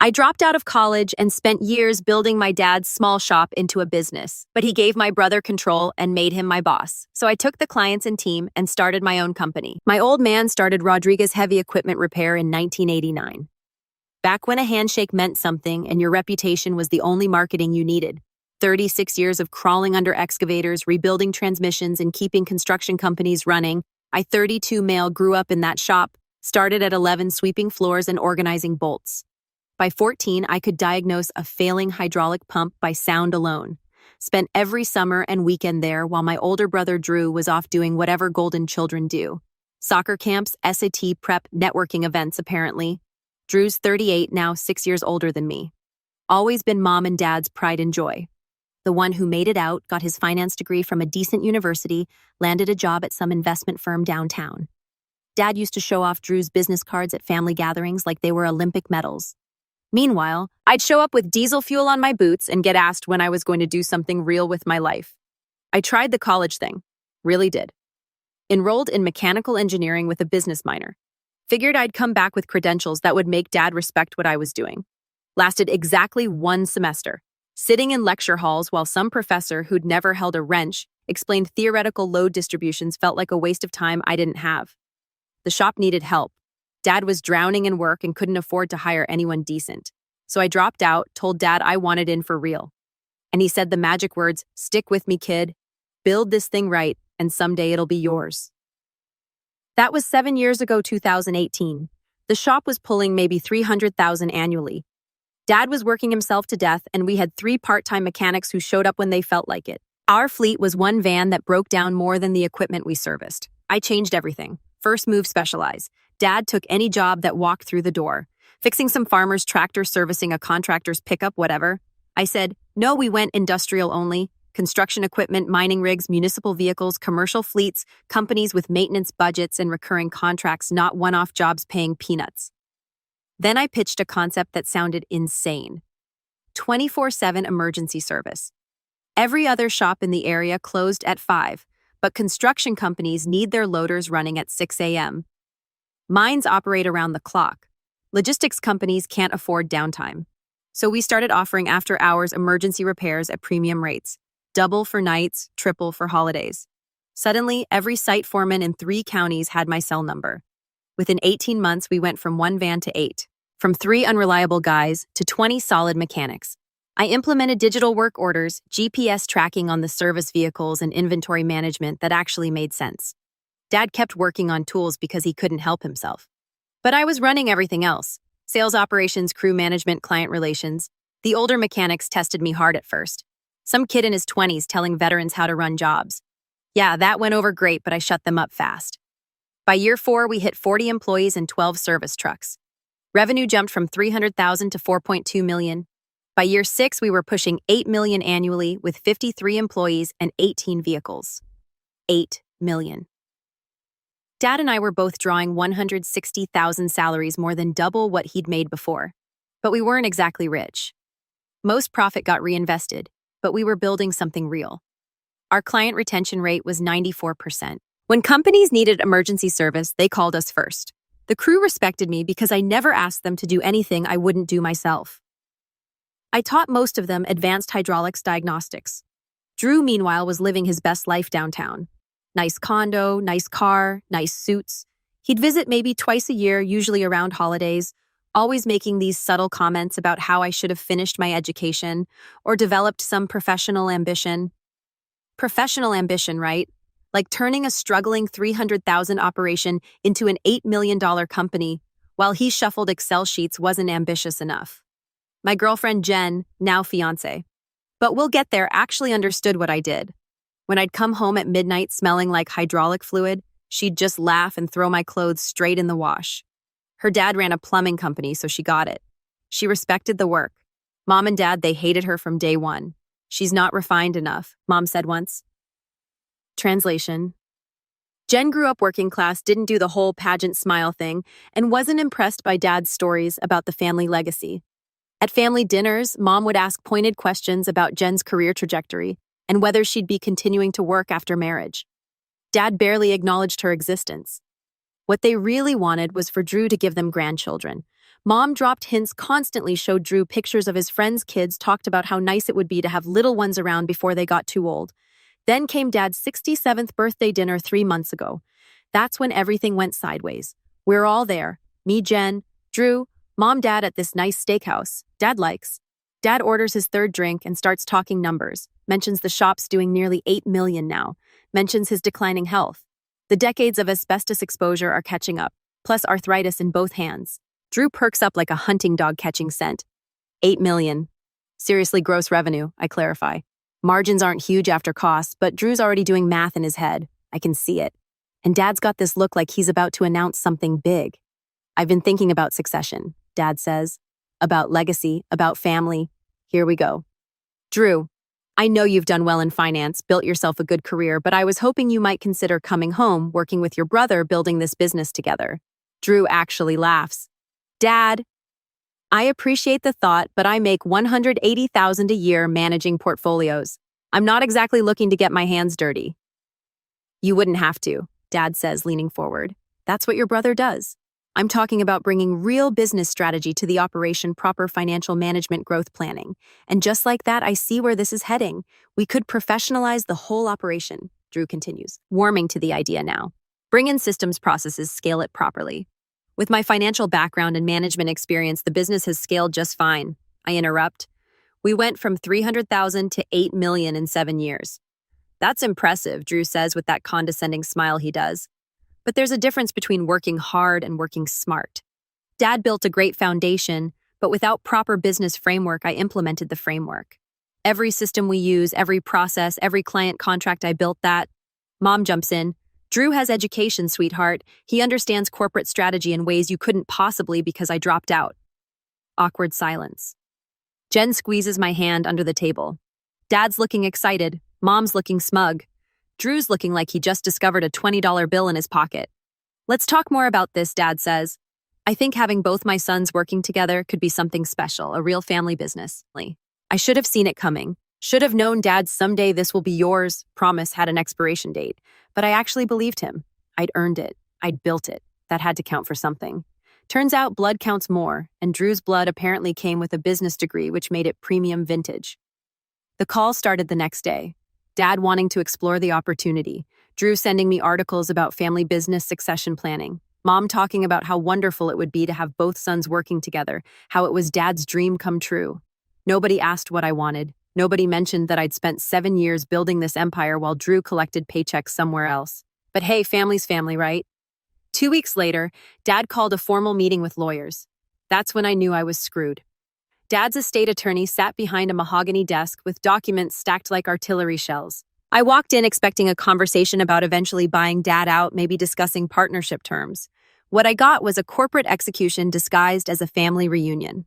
I dropped out of college and spent years building my dad's small shop into a business, but he gave my brother control and made him my boss. So I took the clients and team and started my own company. My old man started Rodriguez Heavy Equipment Repair in 1989. Back when a handshake meant something and your reputation was the only marketing you needed. 36 years of crawling under excavators, rebuilding transmissions, and keeping construction companies running. I, 32 male, grew up in that shop, started at 11 sweeping floors and organizing bolts. By 14, I could diagnose a failing hydraulic pump by sound alone. Spent every summer and weekend there while my older brother Drew was off doing whatever golden children do. Soccer camps, SAT prep, networking events, apparently. Drew's 38, now 6 years older than me. Always been mom and dad's pride and joy. The one who made it out, got his finance degree from a decent university, landed a job at some investment firm downtown. Dad used to show off Drew's business cards at family gatherings like they were Olympic medals. Meanwhile, I'd show up with diesel fuel on my boots and get asked when I was going to do something real with my life. I tried the college thing. Really did. Enrolled in mechanical engineering with a business minor. Figured I'd come back with credentials that would make Dad respect what I was doing. Lasted exactly 1 semester. Sitting in lecture halls while some professor who'd never held a wrench explained theoretical load distributions felt like a waste of time I didn't have. The shop needed help. Dad was drowning in work and couldn't afford to hire anyone decent. So I dropped out, told Dad I wanted in for real. And he said the magic words, "Stick with me, kid. Build this thing right, and someday it'll be yours." That was 7 years ago, 2018. The shop was pulling maybe $300,000 annually. Dad was working himself to death, and we had 3 part-time mechanics who showed up when they felt like it. Our fleet was 1 van that broke down more than the equipment we serviced. I changed everything. First move, specialize. Dad took any job that walked through the door. Fixing some farmer's tractor, servicing a contractor's pickup, whatever. I said, no, we went industrial only. Construction equipment, mining rigs, municipal vehicles, commercial fleets, companies with maintenance budgets and recurring contracts, not one-off jobs paying peanuts. Then I pitched a concept that sounded insane. 24/7 emergency service. Every other shop in the area closed at 5, but construction companies need their loaders running at 6 a.m. Mines operate around the clock. Logistics companies can't afford downtime. So we started offering after-hours emergency repairs at premium rates. Double for nights, triple for holidays. Suddenly, every site foreman in 3 counties had my cell number. Within 18 months, we went from 1 van to 8. From 3 unreliable guys to 20 solid mechanics. I implemented digital work orders, GPS tracking on the service vehicles, and inventory management that actually made sense. Dad kept working on tools because he couldn't help himself. But I was running everything else. Sales operations, crew management, client relations. The older mechanics tested me hard at first. Some kid in his 20s telling veterans how to run jobs. Yeah, that went over great, but I shut them up fast. By year 4, we hit 40 employees and 12 service trucks. Revenue jumped from $300,000 to $4.2 million. By year 6, we were pushing $8 million annually with 53 employees and 18 vehicles. $8 million. Dad and I were both drawing $160,000 salaries, more than double what he'd made before. But we weren't exactly rich. Most profit got reinvested, but we were building something real. Our client retention rate was 94%. When companies needed emergency service, they called us first. The crew respected me because I never asked them to do anything I wouldn't do myself. I taught most of them advanced hydraulics diagnostics. Drew, meanwhile, was living his best life downtown. Nice condo, nice car, nice suits. He'd visit maybe twice a year, usually around holidays, always making these subtle comments about how I should have finished my education or developed some professional ambition. Professional ambition, right? Like turning a struggling $300,000 operation into an $8 million company, while he shuffled Excel sheets wasn't ambitious enough. My girlfriend Jen, now fiancé, but we'll get there, actually understood what I did. When I'd come home at midnight smelling like hydraulic fluid, she'd just laugh and throw my clothes straight in the wash. Her dad ran a plumbing company, so she got it. She respected the work. Mom and Dad, they hated her from day one. She's not refined enough, Mom said once. Translation. Jen grew up working class, didn't do the whole pageant smile thing, and wasn't impressed by Dad's stories about the family legacy. At family dinners, Mom would ask pointed questions about Jen's career trajectory and whether she'd be continuing to work after marriage. Dad barely acknowledged her existence. What they really wanted was for Drew to give them grandchildren, Mom dropped hints constantly, showed Drew pictures of his friends' kids, talked about how nice it would be to have little ones around before they got too old. Then came Dad's 67th birthday dinner 3 months ago. That's when everything went sideways. We're all there. Me, Jen, Drew, Mom, Dad at this nice steakhouse Dad likes. Dad orders his third drink and starts talking numbers, mentions the shop's doing nearly $8 million now, mentions his declining health. The decades of asbestos exposure are catching up, plus arthritis in both hands. Drew perks up like a hunting dog catching scent. $8 million. Seriously, gross revenue, I clarify. Margins aren't huge after costs, but Drew's already doing math in his head. I can see it. And Dad's got this look like he's about to announce something big. I've been thinking about succession, Dad says. About legacy, about family. Here we go. Drew, I know you've done well in finance, built yourself a good career, but I was hoping you might consider coming home, working with your brother, building this business together. Drew actually laughs. Dad, I appreciate the thought, but I make $180,000 a year managing portfolios. I'm not exactly looking to get my hands dirty. You wouldn't have to, Dad says, leaning forward. That's what your brother does. I'm talking about bringing real business strategy to the operation, proper financial management, growth planning. And just like that, I see where this is heading. We could professionalize the whole operation, Drew continues, warming to the idea now. Bring in systems, processes, scale it properly. With my financial background and management experience, the business has scaled just fine. I interrupt. We went from 300,000 to 8 million in 7 years. That's impressive, Drew says with that condescending smile he does. But there's a difference between working hard and working smart. Dad built a great foundation, but without proper business framework, I implemented the framework. Every system we use, every process, every client contract, I built that. Mom jumps in. Drew has education, sweetheart. He understands corporate strategy in ways you couldn't possibly because I dropped out. Awkward silence. Jen squeezes my hand under the table. Dad's looking excited. Mom's looking smug. Drew's looking like he just discovered a $20 bill in his pocket. Let's talk more about this, Dad says. I think having both my sons working together could be something special, a real family business. I should have seen it coming. Should have known Dad someday this will be yours. Promise had an expiration date. But I actually believed him. I'd earned it. I'd built it. That had to count for something. Turns out blood counts more, and Drew's blood apparently came with a business degree, which made it premium vintage. The call started the next day. Dad wanting to explore the opportunity. Drew sending me articles about family business succession planning. Mom talking about how wonderful it would be to have both sons working together, how it was Dad's dream come true. Nobody asked what I wanted. Nobody mentioned that I'd spent 7 years building this empire while Drew collected paychecks somewhere else. But hey, family's family, right? 2 weeks later, Dad called a formal meeting with lawyers. That's when I knew I was screwed. Dad's estate attorney sat behind a mahogany desk with documents stacked like artillery shells. I walked in expecting a conversation about eventually buying Dad out, maybe discussing partnership terms. What I got was a corporate execution disguised as a family reunion.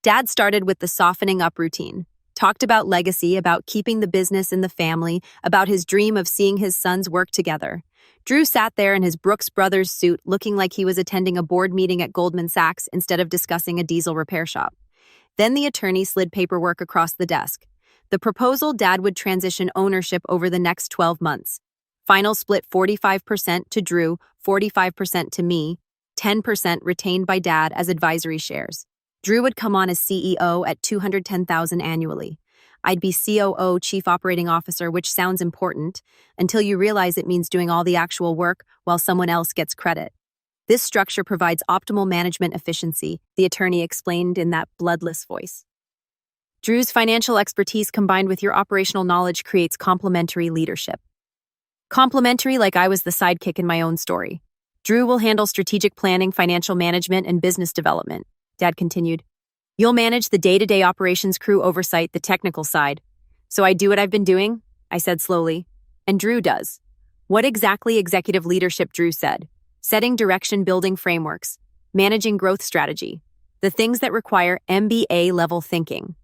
Dad started with the softening up routine. Talked about legacy, about keeping the business in the family, about his dream of seeing his sons work together. Drew sat there in his Brooks Brothers suit, looking like he was attending a board meeting at Goldman Sachs instead of discussing a diesel repair shop. Then the attorney slid paperwork across the desk. The proposal: Dad would transition ownership over the next 12 months. Final split 45% to Drew, 45% to me, 10% retained by Dad as advisory shares. Drew would come on as CEO at $210,000 annually. I'd be COO, Chief Operating Officer, which sounds important, until you realize it means doing all the actual work while someone else gets credit. This structure provides optimal management efficiency, the attorney explained in that bloodless voice. Drew's financial expertise combined with your operational knowledge creates complementary leadership. Complementary like I was the sidekick in my own story. Drew will handle strategic planning, financial management, and business development. Dad continued. You'll manage the day-to-day operations, crew oversight, the technical side. So I do what I've been doing? I said slowly. And Drew does. What exactly? Executive leadership, Drew said. Setting direction, building frameworks, managing growth strategy. The things that require MBA-level thinking.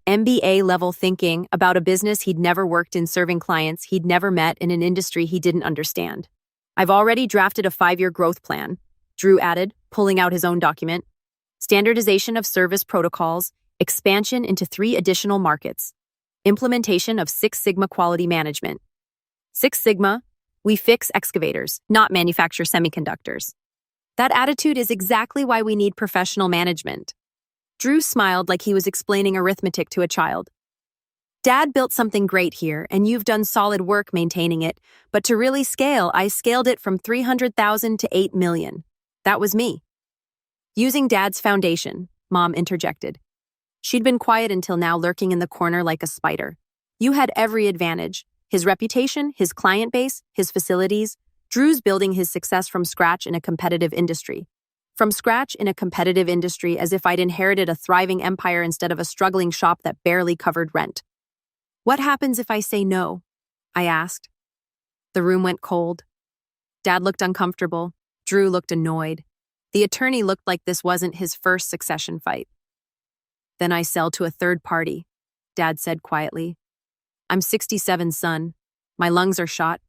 MBA-level thinking about a business he'd never worked in, serving clients he'd never met, in an industry he didn't understand. I've already drafted a 5-year growth plan, Drew added, pulling out his own document. Standardization of service protocols, expansion into 3 additional markets, implementation of Six Sigma quality management. Six Sigma, we fix excavators, not manufacture semiconductors. That attitude is exactly why we need professional management. Drew smiled like he was explaining arithmetic to a child. Dad built something great here, and you've done solid work maintaining it, but to really scale, I scaled it from 300,000 to 8 million. That was me. Using Dad's foundation, Mom interjected. She'd been quiet until now, lurking in the corner like a spider. You had every advantage. His reputation, his client base, his facilities. Drew's building his success from scratch in a competitive industry. From scratch in a competitive industry, as if I'd inherited a thriving empire instead of a struggling shop that barely covered rent. What happens if I say no? I asked. The room went cold. Dad looked uncomfortable. Drew looked annoyed. The attorney looked like this wasn't his first succession fight. Then I sell to a third party, Dad said quietly. I'm 67, son. My lungs are shot.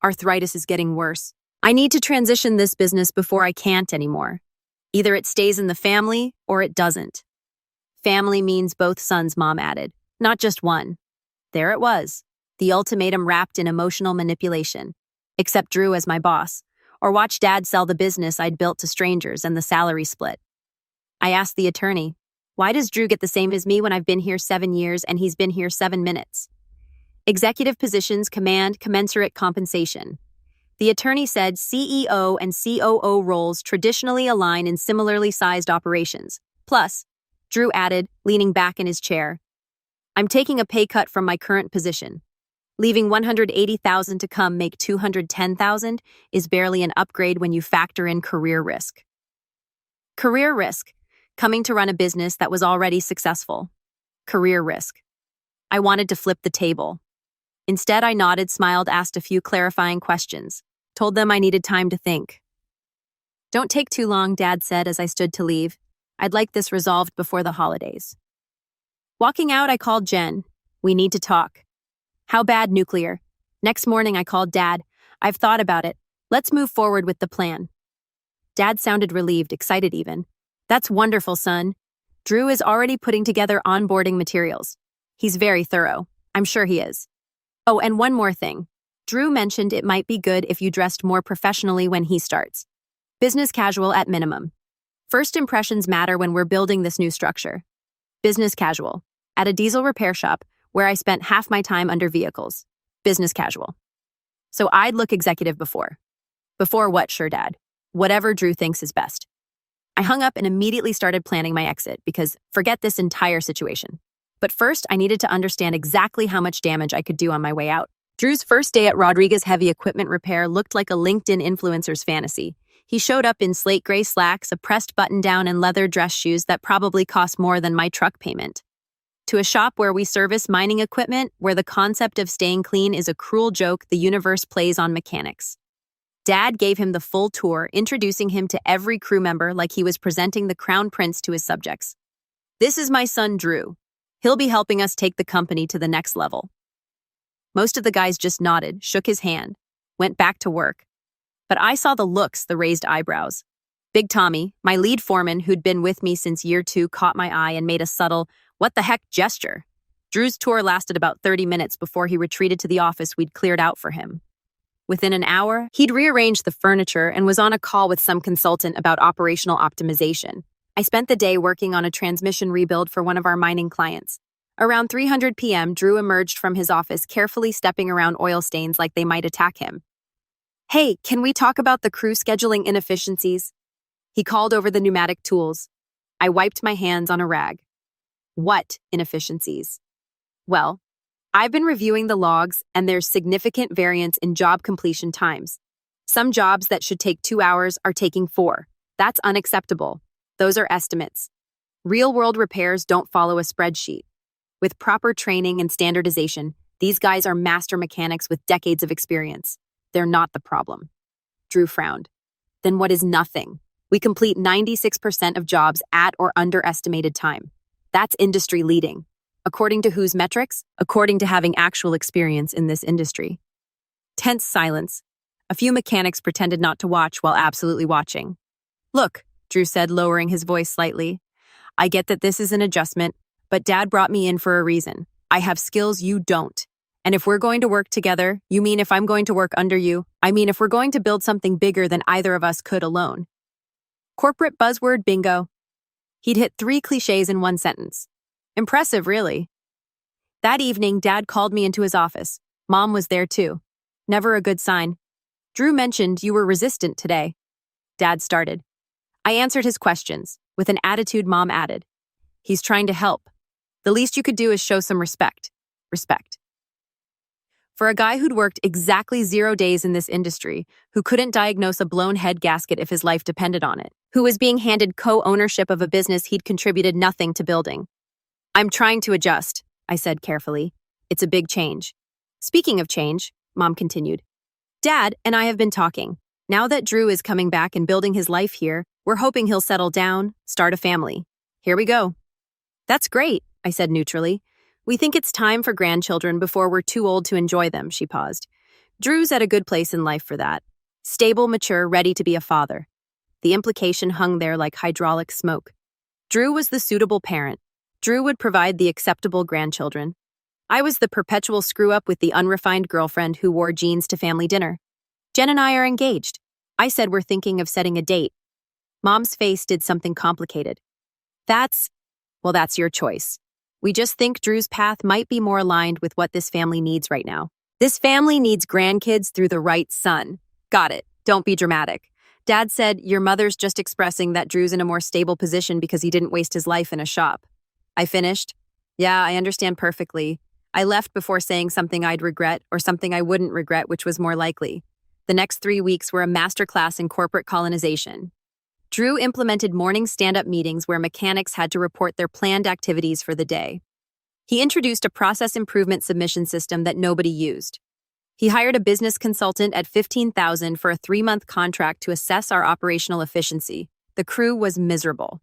Arthritis is getting worse. I need to transition this business before I can't anymore. Either it stays in the family or it doesn't. Family means both sons, Mom added, not just one. There it was, the ultimatum wrapped in emotional manipulation. Accept Drew as my boss, or watch Dad sell the business I'd built to strangers and the salary split. I asked the attorney, why does Drew get the same as me when I've been here 7 years and he's been here 7 minutes? Executive positions command commensurate compensation. The attorney said CEO and COO roles traditionally align in similarly sized operations. Plus, Drew added, leaning back in his chair, I'm taking a pay cut from my current position. Leaving 180,000 to come make 210,000 is barely an upgrade when you factor in career risk. Career risk, coming to run a business that was already successful. Career risk. I wanted to flip the table. Instead, I nodded, smiled, asked a few clarifying questions, told them I needed time to think. Don't take too long, Dad said as I stood to leave. I'd like this resolved before the holidays. Walking out, I called Jen. We need to talk. How bad, nuclear? Next morning, I called Dad. I've thought about it. Let's move forward with the plan. Dad sounded relieved, excited even. That's wonderful, son. Drew is already putting together onboarding materials. He's very thorough. I'm sure he is. Oh, and one more thing. Drew mentioned it might be good if you dressed more professionally when he starts. Business casual at minimum. First impressions matter when we're building this new structure. Business casual. At a diesel repair shop, where I spent half my time under vehicles. Business casual. So I'd look executive before. Before what, sure, Dad? Whatever Drew thinks is best. I hung up and immediately started planning my exit because forget this entire situation. But first, I needed to understand exactly how much damage I could do on my way out. Drew's first day at Rodriguez Heavy Equipment Repair looked like a LinkedIn influencer's fantasy. He showed up in slate gray slacks, a pressed button-down, and leather dress shoes that probably cost more than my truck payment. To a shop where we service mining equipment, where the concept of staying clean is a cruel joke the universe plays on mechanics. Dad gave him the full tour, introducing him to every crew member like he was presenting the crown prince to his subjects. This is my son, Drew. He'll be helping us take the company to the next level. Most of the guys just nodded, shook his hand, went back to work. But I saw the looks, the raised eyebrows. Big Tommy, my lead foreman who'd been with me since year 2, caught my eye and made a subtle, what the heck gesture. Drew's tour lasted about 30 minutes before he retreated to the office we'd cleared out for him. Within an hour, he'd rearranged the furniture and was on a call with some consultant about operational optimization. I spent the day working on a transmission rebuild for one of our mining clients. Around 3:00 p.m., Drew emerged from his office, carefully stepping around oil stains like they might attack him. Hey, can we talk about the crew scheduling inefficiencies? He called over the pneumatic tools. I wiped my hands on a rag. What inefficiencies? Well, I've been reviewing the logs, and there's significant variance in job completion times. Some jobs that should take 2 hours are taking 4. That's unacceptable. Those are estimates. Real-world repairs don't follow a spreadsheet. With proper training and standardization, these guys are master mechanics with decades of experience. They're not the problem. Drew frowned. Then what is nothing? We complete 96% of jobs at or under estimated time. That's industry leading. According to whose metrics? According to having actual experience in this industry. Tense silence. A few mechanics pretended not to watch while absolutely watching. Look, Drew said, lowering his voice slightly. I get that this is an adjustment, but Dad brought me in for a reason. I have skills you don't. And if we're going to work together, you mean if I'm going to work under you? I mean if we're going to build something bigger than either of us could alone. Corporate buzzword bingo. He'd hit 3 cliches in one sentence. Impressive, really. That evening, Dad called me into his office. Mom was there too. Never a good sign. Drew mentioned you were resistant today. Dad started. I answered his questions, with an attitude Mom added. He's trying to help. The least you could do is show some respect. Respect. For a guy who'd worked exactly 0 days in this industry, who couldn't diagnose a blown head gasket if his life depended on it, who was being handed co-ownership of a business he'd contributed nothing to building. I'm trying to adjust, I said carefully. It's a big change. Speaking of change, Mom continued, Dad and I have been talking. Now that Drew is coming back and building his life here, we're hoping he'll settle down, start a family. Here we go. That's great, I said neutrally. We think it's time for grandchildren before we're too old to enjoy them, she paused. Drew's at a good place in life for that. Stable, mature, ready to be a father. The implication hung there like hydraulic smoke. Drew was the suitable parent. Drew would provide the acceptable grandchildren. I was the perpetual screw-up with the unrefined girlfriend who wore jeans to family dinner. Jen and I are engaged. I said we're thinking of setting a date. Mom's face did something complicated. That's your choice. We just think Drew's path might be more aligned with what this family needs right now. This family needs grandkids through the right son. Got it. Don't be dramatic. Dad said, your mother's just expressing that Drew's in a more stable position because he didn't waste his life in a shop. I finished. Yeah, I understand perfectly. I left before saying something I'd regret or something I wouldn't regret, which was more likely. The next 3 weeks were a masterclass in corporate colonization. Drew implemented morning stand-up meetings where mechanics had to report their planned activities for the day. He introduced a process improvement submission system that nobody used. He hired a business consultant at $15,000 for a 3-month contract to assess our operational efficiency. The crew was miserable.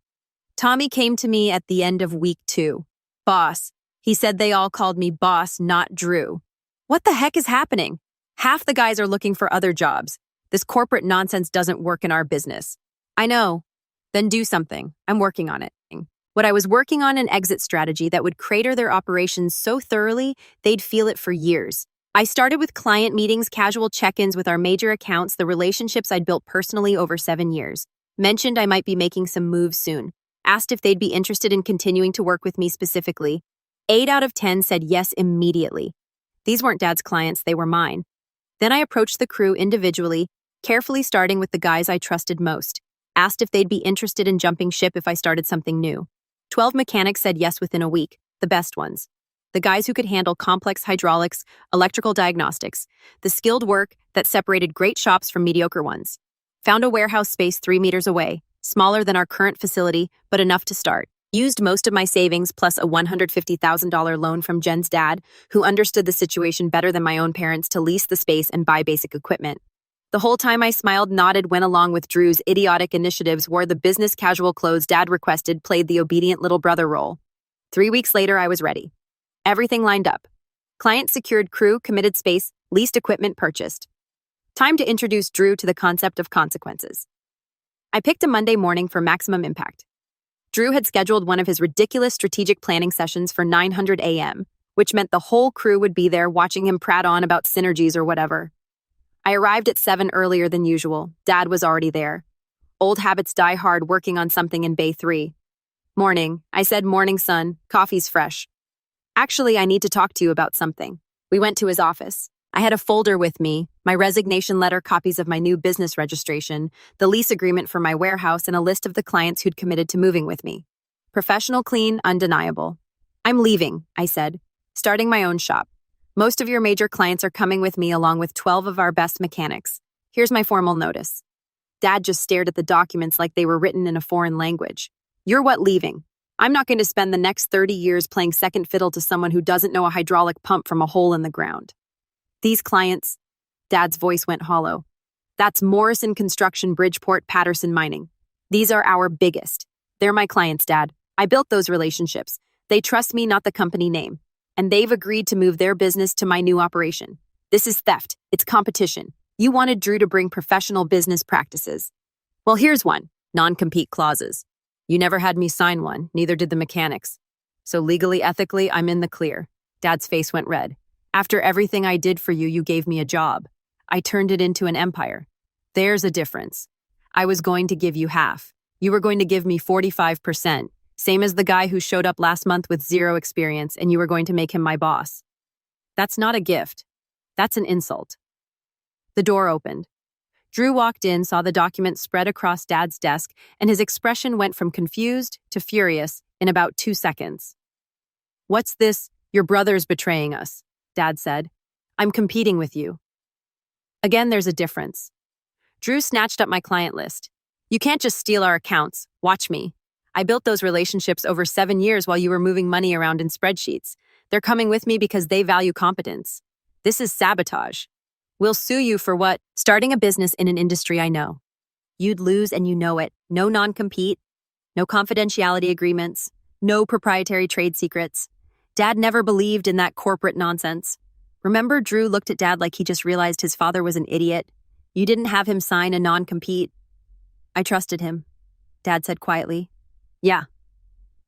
Tommy came to me at the end of week 2. Boss. He said they all called me boss, not Drew. What the heck is happening? Half the guys are looking for other jobs. This corporate nonsense doesn't work in our business. I know. Then do something. I'm working on it. What I was working on an exit strategy that would crater their operations so thoroughly, they'd feel it for years. I started with client meetings, casual check-ins with our major accounts, the relationships I'd built personally over 7 years. Mentioned I might be making some moves soon. Asked if they'd be interested in continuing to work with me specifically. 8 out of 10 said yes immediately. These weren't Dad's clients, they were mine. Then I approached the crew individually, carefully starting with the guys I trusted most. Asked if they'd be interested in jumping ship if I started something new. 12 mechanics said yes within a week, the best ones. The guys who could handle complex hydraulics, electrical diagnostics, the skilled work that separated great shops from mediocre ones. Found a warehouse space 3 meters away, smaller than our current facility, but enough to start. Used most of my savings plus a $150,000 loan from Jen's dad, who understood the situation better than my own parents, to lease the space and buy basic equipment. The whole time I smiled, nodded, went along with Drew's idiotic initiatives, wore the business casual clothes Dad requested, played the obedient little brother role. 3 weeks later, I was ready. Everything lined up. Client secured, crew committed, space, leased equipment purchased. Time to introduce Drew to the concept of consequences. I picked a Monday morning for maximum impact. Drew had scheduled one of his ridiculous strategic planning sessions for 900 a.m., which meant the whole crew would be there watching him prat on about synergies or whatever. I arrived at 7 earlier than usual. Dad was already there. Old habits die hard, working on something in Bay 3. Morning. I said, morning, son. Coffee's fresh. Actually, I need to talk to you about something. We went to his office. I had a folder with me, my resignation letter, copies of my new business registration, the lease agreement for my warehouse, and a list of the clients who'd committed to moving with me. Professional, clean, undeniable. I'm leaving, I said, starting my own shop. Most of your major clients are coming with me along with 12 of our best mechanics. Here's my formal notice. Dad just stared at the documents like they were written in a foreign language. You're what, leaving? I'm not going to spend the next 30 years playing second fiddle to someone who doesn't know a hydraulic pump from a hole in the ground. These clients, Dad's voice went hollow. That's Morrison Construction, Bridgeport, Patterson Mining. These are our biggest. They're my clients, Dad. I built those relationships. They trust me, not the company name. And they've agreed to move their business to my new operation. This is theft. It's competition. You wanted Drew to bring professional business practices. Well, here's one. Non-compete clauses. You never had me sign one, neither did the mechanics. So legally, ethically, I'm in the clear. Dad's face went red. After everything I did for you, you gave me a job. I turned it into an empire. There's a difference. I was going to give you half. You were going to give me 45%, same as the guy who showed up last month with zero experience, and you were going to make him my boss. That's not a gift. That's an insult. The door opened. Drew walked in, saw the document spread across Dad's desk, and his expression went from confused to furious in about 2 seconds. "What's this? Your brother's betraying us," Dad said. "I'm competing with you." Again, there's a difference. Drew snatched up my client list. "You can't just steal our accounts. Watch me. I built those relationships over 7 years while you were moving money around in spreadsheets. They're coming with me because they value competence. This is sabotage. We'll sue you for what? Starting a business in an industry I know. You'd lose and you know it. No non-compete, no confidentiality agreements, no proprietary trade secrets. Dad never believed in that corporate nonsense. Remember, Drew looked at Dad like he just realized his father was an idiot. You didn't have him sign a non-compete." "I trusted him," Dad said quietly. "Yeah.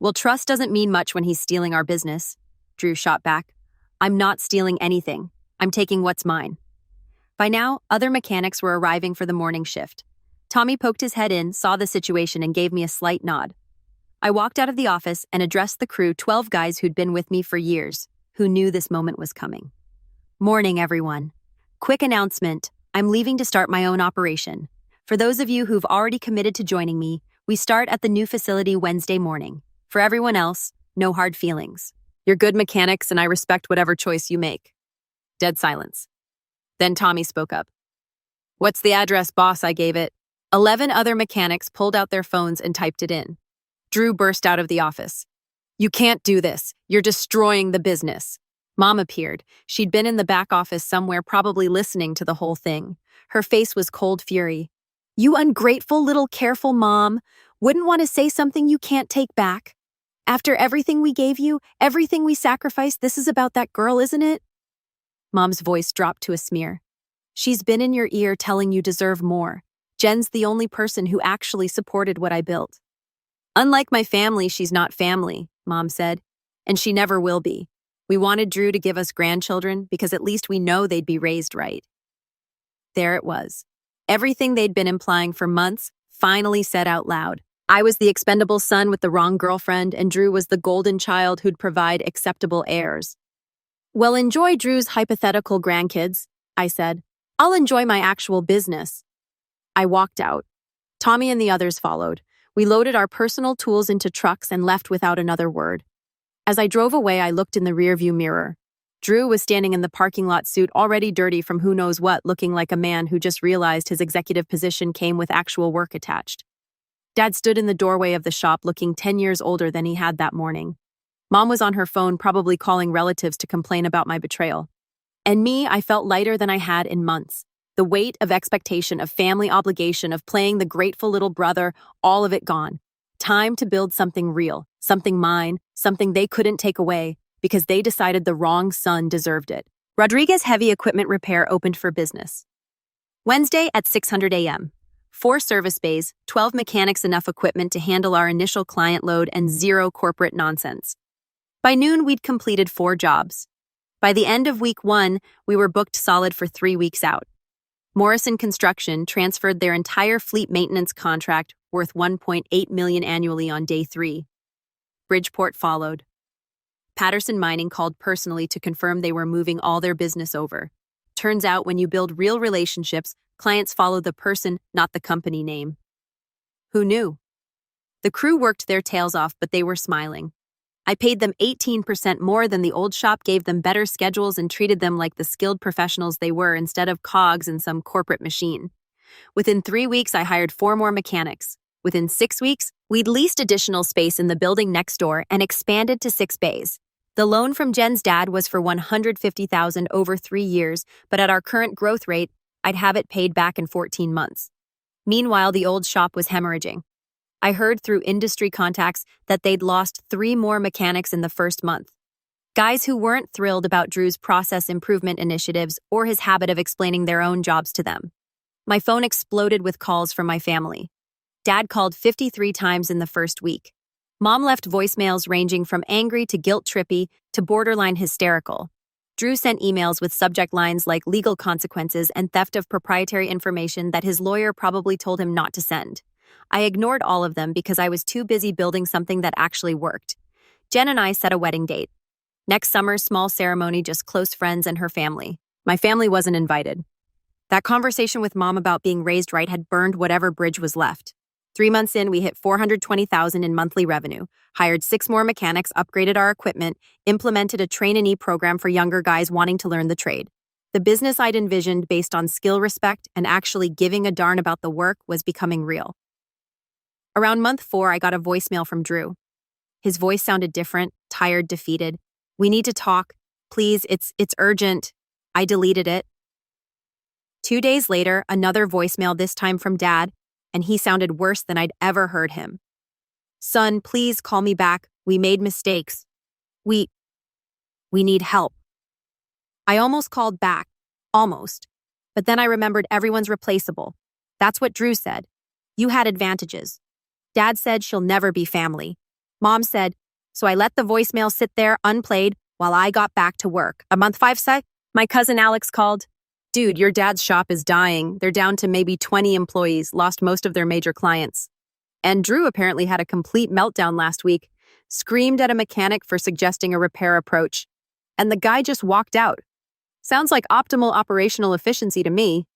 Well, trust doesn't mean much when he's stealing our business," Drew shot back. "I'm not stealing anything. I'm taking what's mine." By now, other mechanics were arriving for the morning shift. Tommy poked his head in, saw the situation, and gave me a slight nod. I walked out of the office and addressed the crew, 12 guys who'd been with me for years, who knew this moment was coming. "Morning, everyone. Quick announcement. I'm leaving to start my own operation. For those of you who've already committed to joining me, we start at the new facility Wednesday morning. For everyone else, no hard feelings. You're good mechanics, and I respect whatever choice you make." Dead silence. Then Tommy spoke up. "What's the address, boss?" I gave it. 11 other mechanics pulled out their phones and typed it in. Drew burst out of the office. "You can't do this. You're destroying the business." Mom appeared. She'd been in the back office somewhere, probably listening to the whole thing. Her face was cold fury. "You ungrateful little careful mom. Wouldn't want to say something you can't take back. After everything we gave you, everything we sacrificed, this is about that girl, isn't it?" Mom's voice dropped to a smear. "She's been in your ear telling you deserve more. Jen's the only person who actually supported what I built." "Unlike my family, she's not family," Mom said. "And she never will be. We wanted Drew to give us grandchildren because at least we know they'd be raised right." There it was. Everything they'd been implying for months finally said out loud. I was the expendable son with the wrong girlfriend, and Drew was the golden child who'd provide acceptable heirs. "Well, enjoy Drew's hypothetical grandkids," I said. "I'll enjoy my actual business." I walked out. Tommy and the others followed. We loaded our personal tools into trucks and left without another word. As I drove away, I looked in the rearview mirror. Drew was standing in the parking lot, suit already dirty from who knows what, looking like a man who just realized his executive position came with actual work attached. Dad stood in the doorway of the shop, looking 10 years older than he had that morning. Mom was on her phone, probably calling relatives to complain about my betrayal. And me, I felt lighter than I had in months. The weight of expectation, of family obligation, of playing the grateful little brother, all of it gone. Time to build something real, something mine, something they couldn't take away, because they decided the wrong son deserved it. Rodriguez Heavy Equipment Repair opened for business. Wednesday at 600 a.m. 4 service bays, 12 mechanics, enough equipment to handle our initial client load, and 0 corporate nonsense. By noon, we'd completed 4 jobs. By the end of week 1, we were booked solid for 3 weeks out. Morrison Construction transferred their entire fleet maintenance contract worth $1.8 million annually on day 3. Bridgeport followed. Patterson Mining called personally to confirm they were moving all their business over. Turns out when you build real relationships, clients follow the person, not the company name. Who knew? The crew worked their tails off, but they were smiling. I paid them 18% more than the old shop, gave them better schedules, and treated them like the skilled professionals they were instead of cogs in some corporate machine. Within 3 weeks, I hired 4 more mechanics. Within 6 weeks, we'd leased additional space in the building next door and expanded to 6 bays. The loan from Jen's dad was for $150,000 over 3 years, but at our current growth rate, I'd have it paid back in 14 months. Meanwhile, the old shop was hemorrhaging. I heard through industry contacts that they'd lost 3 more mechanics in the first month. Guys who weren't thrilled about Drew's process improvement initiatives or his habit of explaining their own jobs to them. My phone exploded with calls from my family. Dad called 53 times in the first week. Mom left voicemails ranging from angry to guilt-trippy to borderline hysterical. Drew sent emails with subject lines like legal consequences and theft of proprietary information that his lawyer probably told him not to send. I ignored all of them because I was too busy building something that actually worked. Jen and I set a wedding date. Next summer's small ceremony, just close friends and her family. My family wasn't invited. That conversation with Mom about being raised right had burned whatever bridge was left. 3 months in, we hit $420,000 in monthly revenue, hired 6 more mechanics, upgraded our equipment, implemented a trainee program for younger guys wanting to learn the trade. The business I'd envisioned based on skill respect and actually giving a darn about the work was becoming real. Around month 4, I got a voicemail from Drew. His voice sounded different, tired, defeated. "We need to talk. Please, it's urgent." I deleted it. 2 days later, another voicemail, this time from Dad, and he sounded worse than I'd ever heard him. "Son, please call me back. We made mistakes. We need help." I almost called back. Almost. But then I remembered everyone's replaceable. That's what Drew said. You had advantages. Dad said she'll never be family. Mom said, so I let the voicemail sit there unplayed while I got back to work. A month 5 sec, my cousin Alex called. "Dude, your dad's shop is dying. They're down to maybe 20 employees, lost most of their major clients." And Drew apparently had a complete meltdown last week, screamed at a mechanic for suggesting a repair approach. And the guy just walked out. Sounds like optimal operational efficiency to me.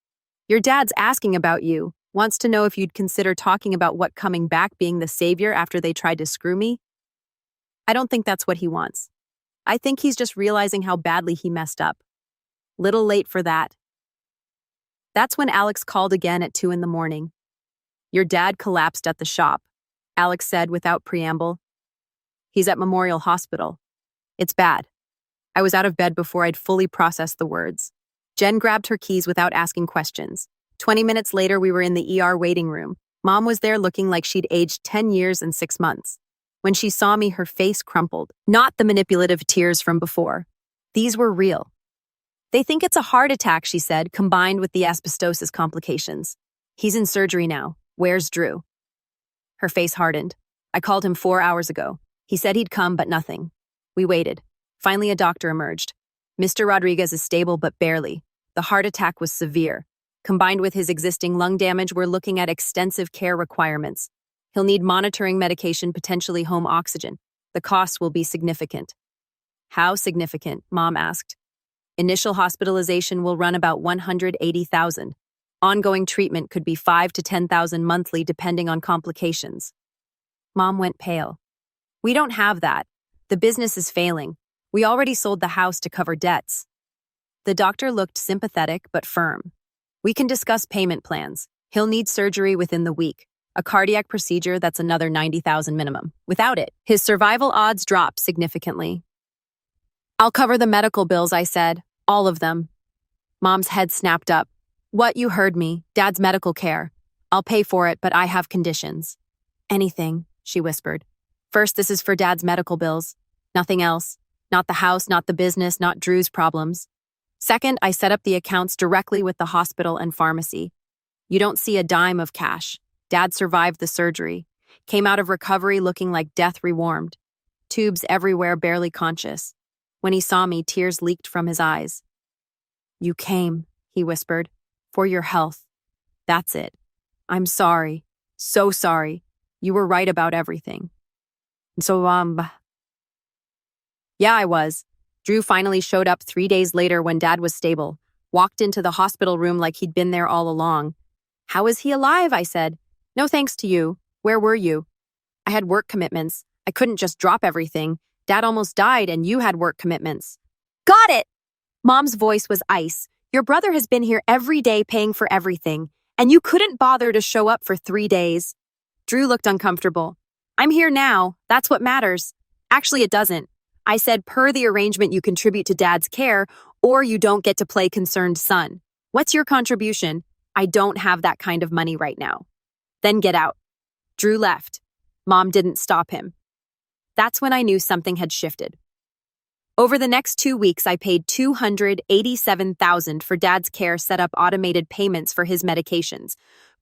Your dad's asking about you, wants to know if you'd consider talking about what coming back being the savior after they tried to screw me. I don't think that's what he wants. I think he's just realizing how badly he messed up. Little late for that. That's when Alex called again at 2 a.m. "Your dad collapsed at the shop," Alex said without preamble. "He's at Memorial Hospital. It's bad." I was out of bed before I'd fully processed the words. Jen grabbed her keys without asking questions. 20 minutes later, we were in the ER waiting room. Mom was there looking like she'd aged 10 years and 6 months. When she saw me, her face crumpled. Not the manipulative tears from before. These were real. "They think it's a heart attack," she said, combined with the asbestosis complications. "He's in surgery now. Where's Drew?" Her face hardened. "I called him 4 hours ago. He said he'd come, but nothing." We waited. Finally, a doctor emerged. "Mr. Rodriguez is stable, but barely. The heart attack was severe. Combined with his existing lung damage, we're looking at extensive care requirements. He'll need monitoring medication, potentially home oxygen. The cost will be significant." "How significant?" Mom asked. "Initial hospitalization will run about $180,000. Ongoing treatment could be $5,000 to $10,000 monthly, depending on complications." Mom went pale. "We don't have that. The business is failing. We already sold the house to cover debts." The doctor looked sympathetic but firm. "We can discuss payment plans. He'll need surgery within the week. A cardiac procedure, that's another $90,000 minimum. Without it, his survival odds drop significantly." "I'll cover the medical bills," I said. "All of them." Mom's head snapped up. "What, you heard me. Dad's medical care. I'll pay for it, but I have conditions." "Anything," she whispered. "First, this is for Dad's medical bills. Nothing else. Not the house, not the business, not Drew's problems. Second, I set up the accounts directly with the hospital and pharmacy. You don't see a dime of cash. Dad survived the surgery. Came out of recovery looking like death rewarmed. Tubes everywhere, barely conscious. When he saw me, tears leaked from his eyes. "You came," he whispered, "for your health. That's it. I'm sorry. So sorry. You were right about everything." So, Yeah, I was. Drew finally showed up 3 days later when Dad was stable, walked into the hospital room like he'd been there all along. "How is he alive?" I said. "No thanks to you. Where were you?" "I had work commitments. I couldn't just drop everything. Dad almost died and you had work commitments." "Got it!" Mom's voice was ice. "Your brother has been here every day paying for everything, and you couldn't bother to show up for 3 days. Drew looked uncomfortable. "I'm here now. That's what matters." "Actually, it doesn't." I said, "Per the arrangement, you contribute to Dad's care, or you don't get to play concerned son. What's your contribution?" "I don't have that kind of money right now." "Then get out." Drew left. Mom didn't stop him. That's when I knew something had shifted. Over the next 2 weeks, I paid $287,000 for Dad's care, set up automated payments for his medications,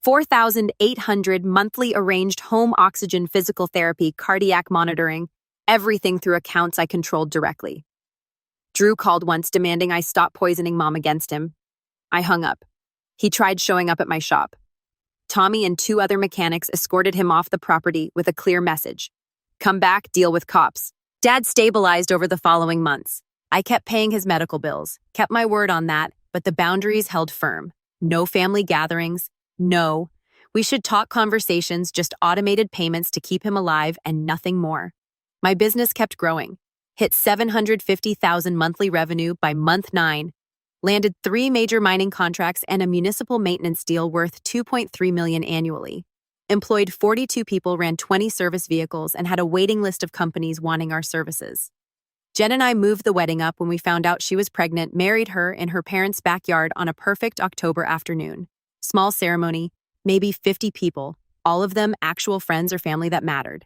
$4,800 monthly arranged home oxygen, physical therapy, cardiac monitoring, everything through accounts I controlled directly. Drew called once demanding I stop poisoning Mom against him. I hung up. He tried showing up at my shop. Tommy and two other mechanics escorted him off the property with a clear message. Come back, deal with cops. Dad stabilized over the following months. I kept paying his medical bills, kept my word on that, but the boundaries held firm. No family gatherings, no. We should talk conversations, just automated payments to keep him alive and nothing more. My business kept growing, hit $750,000 monthly revenue by month 9, landed 3 major mining contracts and a municipal maintenance deal worth $2.3 million annually. Employed 42 people, ran 20 service vehicles, and had a waiting list of companies wanting our services. Jen and I moved the wedding up when we found out she was pregnant, married her in her parents' backyard on a perfect October afternoon. Small ceremony, maybe 50 people, all of them actual friends or family that mattered.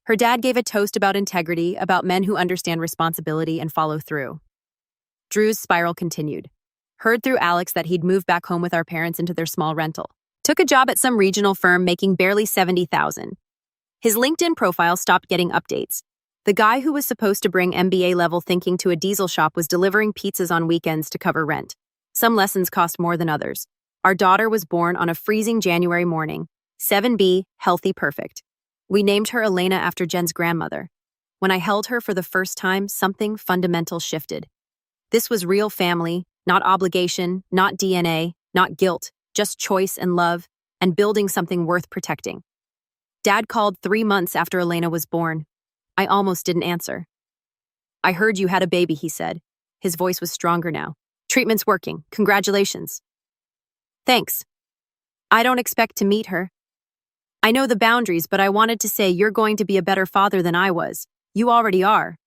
Her dad gave a toast about integrity, about men who understand responsibility and follow through. Drew's spiral continued. Heard through Alex that he'd moved back home with our parents into their small rental. Took a job at some regional firm making barely $70,000. His LinkedIn profile stopped getting updates. The guy who was supposed to bring MBA-level thinking to a diesel shop was delivering pizzas on weekends to cover rent. Some lessons cost more than others. Our daughter was born on a freezing January morning. 7B, healthy, perfect. We named her Elena after Jen's grandmother. When I held her for the first time, something fundamental shifted. This was real family, not obligation, not DNA, not guilt, just choice and love, and building something worth protecting. Dad called 3 months after Elena was born. I almost didn't answer. I heard you had a baby, he said. His voice was stronger now. Treatment's working. Congratulations. Thanks. I don't expect to meet her. I know the boundaries, but I wanted to say you're going to be a better father than I was. You already are.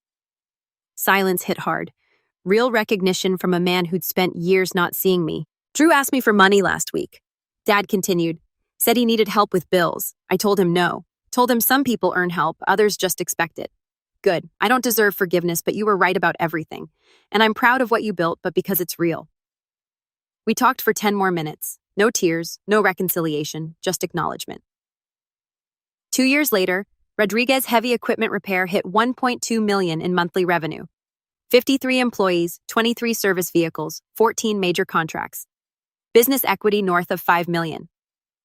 Silence hit hard. Real recognition from a man who'd spent years not seeing me. Drew asked me for money last week. Dad continued. Said he needed help with bills. I told him no. Told him some people earn help, others just expect it. Good. I don't deserve forgiveness, but you were right about everything. And I'm proud of what you built, but because it's real. We talked for 10 more minutes. No tears, no reconciliation, just acknowledgement. 2 years later, Rodriguez Heavy Equipment Repair hit $1.2 million in monthly revenue. 53 employees, 23 service vehicles, 14 major contracts. Business equity north of $5 million.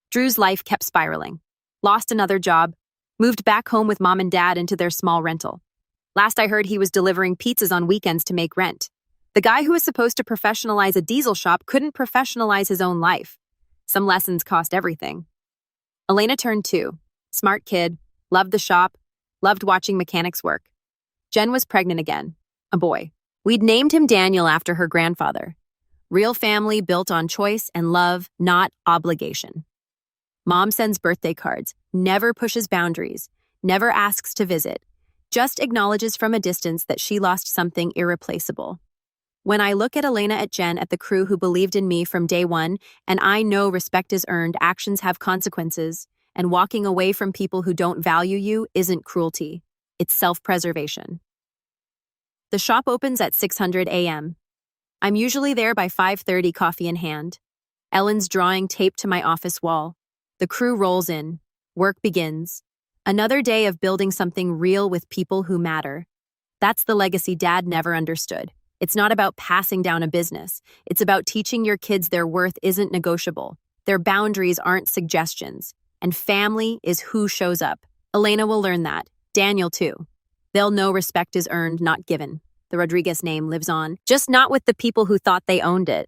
Drew's life kept spiraling. Lost another job, moved back home with mom and dad into their small rental. Last I heard, he was delivering pizzas on weekends to make rent. The guy who was supposed to professionalize a diesel shop couldn't professionalize his own life. Some lessons cost everything. Elena turned 2. Smart kid, loved the shop, loved watching mechanics work. Jen was pregnant again, a boy. We'd named him Daniel after her grandfather. Real family built on choice and love, not obligation. Mom sends birthday cards, never pushes boundaries, never asks to visit, just acknowledges from a distance that she lost something irreplaceable. When I look at Elena, at Jen, at the crew who believed in me from day one, and I know respect is earned, actions have consequences, and walking away from people who don't value you isn't cruelty. It's self-preservation. The shop opens at 6:00 a.m. I'm usually there by 5:30, coffee in hand. Ellen's drawing taped to my office wall. The crew rolls in. Work begins. Another day of building something real with people who matter. That's the legacy Dad never understood. It's not about passing down a business. It's about teaching your kids their worth isn't negotiable. Their boundaries aren't suggestions. And family is who shows up. Elena will learn that. Daniel, too. They'll know respect is earned, not given. The Rodriguez name lives on, just not with the people who thought they owned it.